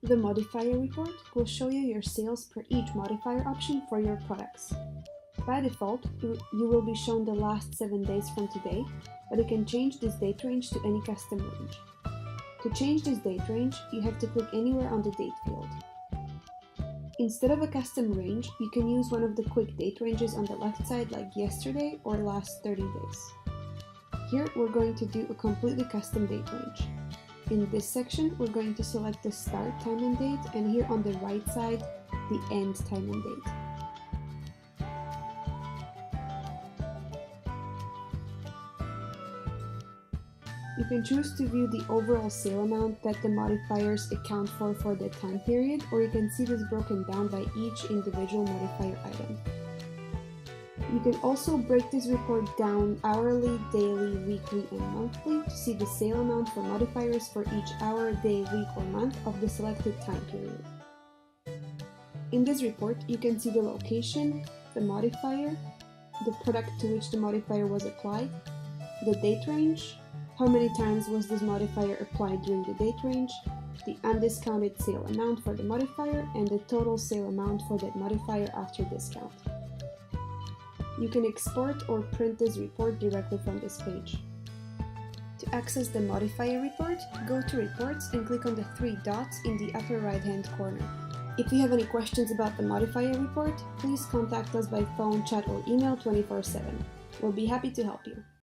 The Modifier Report will show you your sales per each modifier option for your products. By default, you will be shown the last 7 days from today, but you can change this date range to any custom range. To change this date range, you have to click anywhere on the date field. Instead of a custom range, you can use one of the quick date ranges on the left side like yesterday or last 30 days. Here we're going to do a completely custom date range. In this section, we're going to select the start time and date, and here on the right side, the end time and date. You can choose to view the overall sale amount that the modifiers account for the time period, or you can see this broken down by each individual modifier item. You can also break this report down hourly, daily, weekly, and monthly to see the sale amount for modifiers for each hour, day, week, or month of the selected time period. In this report, you can see the location, the modifier, the product to which the modifier was applied, the date range, how many times was this modifier applied during the date range, the undiscounted sale amount for the modifier, and the total sale amount for that modifier after discount. You can export or print this report directly from this page. To access the Modifier Report, go to Reports and click on the 3 dots in the upper right-hand corner. If you have any questions about the Modifier Report, please contact us by phone, chat, or email 24/7. We'll be happy to help you.